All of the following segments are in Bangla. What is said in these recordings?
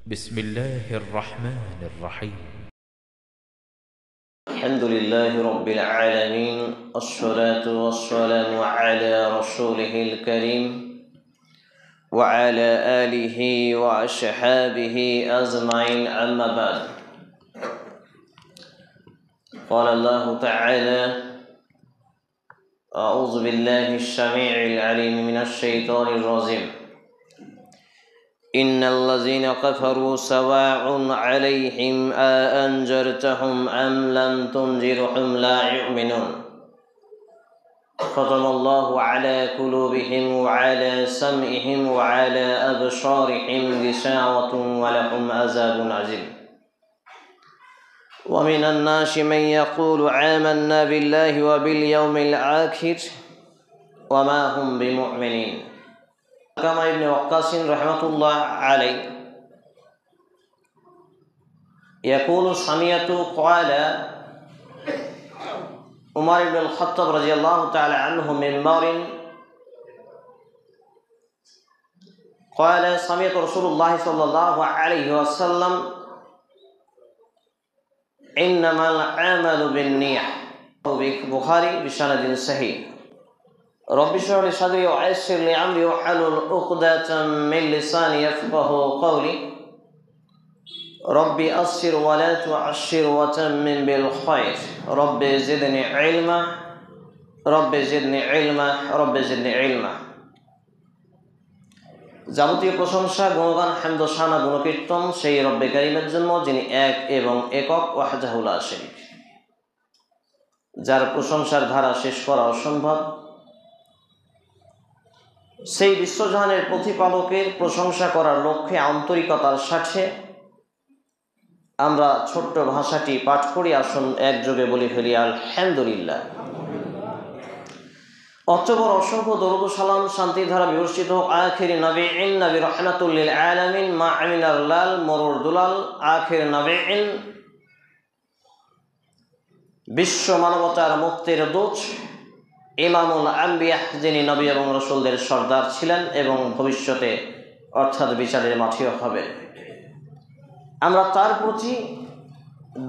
بسم الله الرحمن الرحيم. الحمد لله رب العالمين، الصلاة والسلام على رسوله الكريم وعلى آله وأصحابه أجمعين، أما بعد. قال الله تعالى: أعوذ بالله السميع العليم من الشيطان الرجيم. إن الذين كفروا سواء عليهم أأنذرتهم أم لم تنذرهم لا يؤمنون. ختم الله على قلوبهم وعلى سمعهم وعلى أبصارهم غشاوة ولهم عذاب عظيم. ومن الناس من يقول آمنا بالله وباليوم الآخر وما هم بمؤمنين. كما ابن وقاص رحمة الله عليه يقول: سمعت قال عمر بن الخطاب رضي الله تعالى عنه منبر قال: سمعت رسول الله صلى الله عليه وسلم: إنما العمل بالنية. بخاري بسند صحيح. رب اشرح لي صدري ويسر لي أمري واحلل عقدة من لساني يفقهوا قولي. رب أسر ولا تعسر وتمم بالخير. رب زدني علما رب زدني علما رب زدني علما। যাবতীয় প্রশংসা, গুণগান, হামদ ও শানা, গুণকীর্তন সেই রব্বে কারীমের জন্য, যিনি এক এবং একক ওয়াহদাহু লা শারীক, যার প্রশংসার ধারা শেষ করা অসম্ভব। সেই বিশ্বজাহানের প্রতিপালকের প্রশংসা করার লক্ষ্যে আন্তরিকতার সাথে আমরা ছোট্ট ভাষাটি পাঠ করি। আসুন একযোগে বলি ফেলি আলহামদুলিল্লাহ। অতঃপর অসংখ্য দরুদ ও সালাম, শান্তি ধারা বিবর্ষিত আখিরি নবীন নবী রাহমাতুল লিল আলামিন মা আমিনার লাল মরুর দুলাল আখির নবীন, বিশ্ব মানবতার মুক্তির দূত, ইমামুল আম্বিয়া, যিনি নবী এবং রাসূলদের সর্দার ছিলেন এবং ভবিষ্যতে অর্থাৎ বিচারের মাঠেও হবেন। আমরা তার প্রতি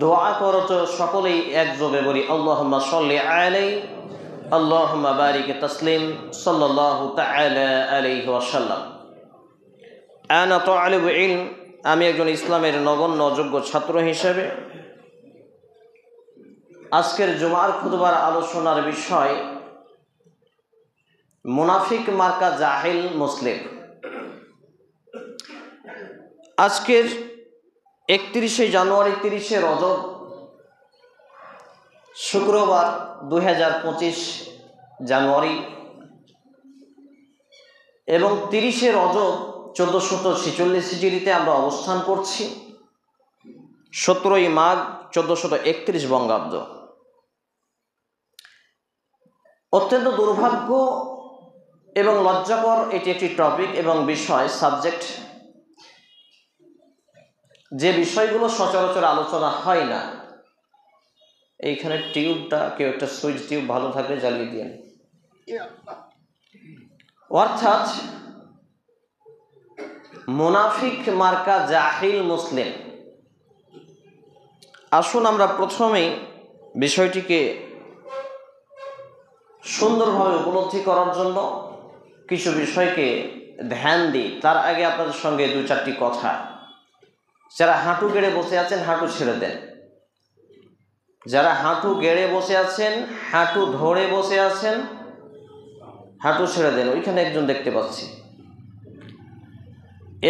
দোয়া করত সকলেই একযোগে বলি আল্লাহুম্মা সাল্লি আলাইহি আল্লাহুম্মা বারিক তাসলিম সাল্লাল্লাহু তাআলা আলাইহি ওয়াসাল্লাম। আনা তালিবু ইলম, আমি একজন ইসলামের নগণ্য যোগ্য ছাত্র হিসেবে আজকের জুমার খুতবার আলোচনার বিষয় মুনাফিক মার্কা জাহিল মুসলিম। আজকের 31শে জানুয়ারি 30শে রজব, শুক্রবার 2025 জানুয়ারি এবং 30শে রজব 1446 হিজরিতে আমরা অবস্থান করছি। 17ই মাঘ 1431 বঙ্গাব্দ। অত্যন্ত দুর্ভাগ্য এবং লজ্জাকর এটি একটি টপিক এবং বিষয়, সাবজেক্ট, যে বিষয়গুলো সচরাচর আলোচনা হয় না। এইখানে টিউবটা, কেউ একটা সুইচ টিউব ভালো থাকলে জ্বালিয়ে দিন। অর্থাৎ মুনাফিক মার্কা জাহিল মুসলিম। আসুন আমরা প্রথমেই বিষয়টিকে সুন্দরভাবে উপলব্ধি করার জন্য কিছু বিষয়কে ধ্যান দিই। তার আগে আপনাদের সঙ্গে 2-4টি কথা। যারা হাঁটু গেড়ে বসে আছেন, হাঁটু ছেড়ে দেন। যারা হাঁটু গেড়ে বসে আছেন, হাঁটু ধরে বসে আছেন, হাঁটু ছেড়ে দেন। ওইখানে একজন দেখতে পাচ্ছি।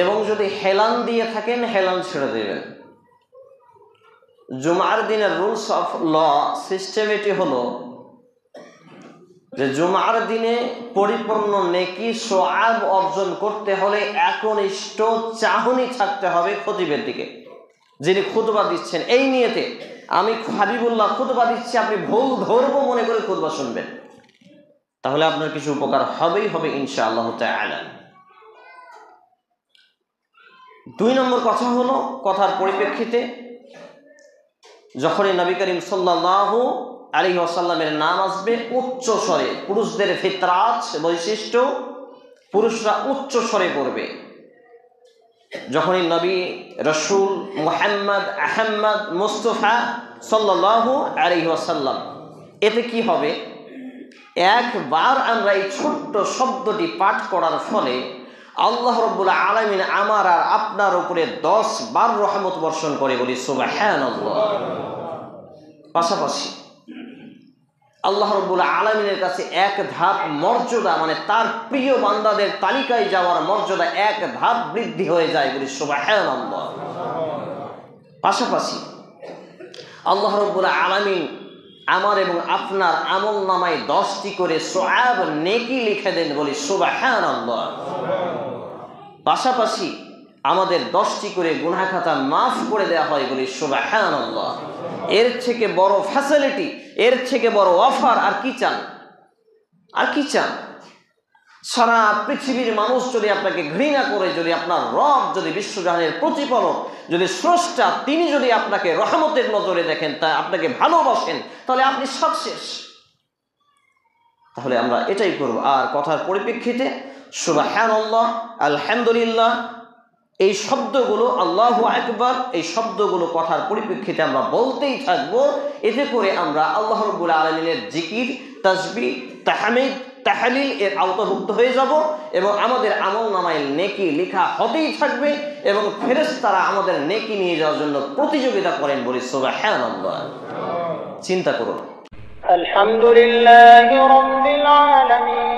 এবং যদি হেলান দিয়ে থাকেন, হেলান ছেড়ে দেবেন। জুমার দিনের রুলস অফ ল সিস্টেম এটি হলো যে জুমার দিনে পরিপূর্ণ নেকি সওয়াব অর্জন করতে হলে একনিষ্ঠ চাহনি থাকতে হবে খতিবের দিকে, যিনি খুতবা দিচ্ছেন। এই নিয়তে আমি হাবিবুল্লাহ খুতবা দিচ্ছি, আপনি ভুল ধরবো মনে করে খুতবা শুনবেন, তাহলে আপনার কিছু উপকার হবেই হবে ইনশাআল্লাহ তাআলা। 2 নম্বর কথা হলো, কথার পরিপ্রেক্ষিতে যখনই নবী করিম সাল্লাল্লাহু আলাইহি ওয়াসাল্লামের নাম আসবে, উচ্চ স্বরে, পুরুষদের ফিতরাত বৈশিষ্ট্য, পুরুষরা উচ্চ স্বরে পড়বে। যখনই নবী রসুল মুহাম্মদ আহমদ মুস্তফা সাল্লাল্লাহু আলাইহি ওয়াসাল্লাম, এতে কি হবে, একবার আমরা এই ছোট্ট শব্দটি পাঠ করার ফলে আল্লাহ রাব্বুল আলামিন আমার আর আপনার উপরে 10 বার রহমত বর্ষণ করে, বলি সুবহানাল্লাহ। পাশাপাশি আল্লাহ রাব্বুল আলামিনের কাছে এক ধাপ মর্যাদা, মানে তার প্রিয় বান্দাদের তালিকায় যাওয়ার মর্যাদা এক ধাপ বৃদ্ধি হয়ে যায়, বলি সুবহানাল্লাহ। পাশাপাশি আল্লাহ রাব্বুল আলামিন আমার এবং আপনার আমল নামায় 10টি করে সওয়াব নেকি লিখে দেন, বলি সুবহানাল্লাহ। পাশাপাশি আমাদের 10টি করে গুনাহ খাতা মাফ করে দেওয়া হয়, বলি সুবহানাল্লাহ। এর থেকে বড় ফ্যাসিলিটি, এর থেকে বড় অফার আর কি চান? আর কি চান? সারা পৃথিবীর মানুষ যদি আপনাকে ঘৃণা করে, যদি আপনার রব, যদি বিশ্বজাহানের প্রতিপালক, যদি স্রষ্টা, তিনি যদি আপনাকে রহমতের নজরে দেখেন, তা আপনাকে ভালোবাসেন, তাহলে আপনি সাকসেস। তাহলে আমরা এটাই করব। আর কথার পরিপ্রেক্ষিতে সুবহানাল্লাহ, আলহামদুলিল্লাহ, এই শব্দগুলো, আল্লাহু আকবার, এই শব্দগুলো কথার পরিপ্রেক্ষিতে আমরা বলতেই থাকবো। এতে করে আমরা আল্লাহ রাব্বুল আলামিনের জিকির, তাসবিহ, তাহমিদ, তাহলিল এর আওতাভুক্ত হয়ে যাব এবং আমাদের আমল নামায় নেকি লেখা হতেই থাকবে এবং ফেরেশতারা আমাদের নেকি নিয়ে যাওয়ার জন্য প্রতিযোগিতা করেন, বলি সুবহানাল্লাহ। চিন্তা করুন। আলহামদুলিল্লাহি রাব্বিল আলামিন।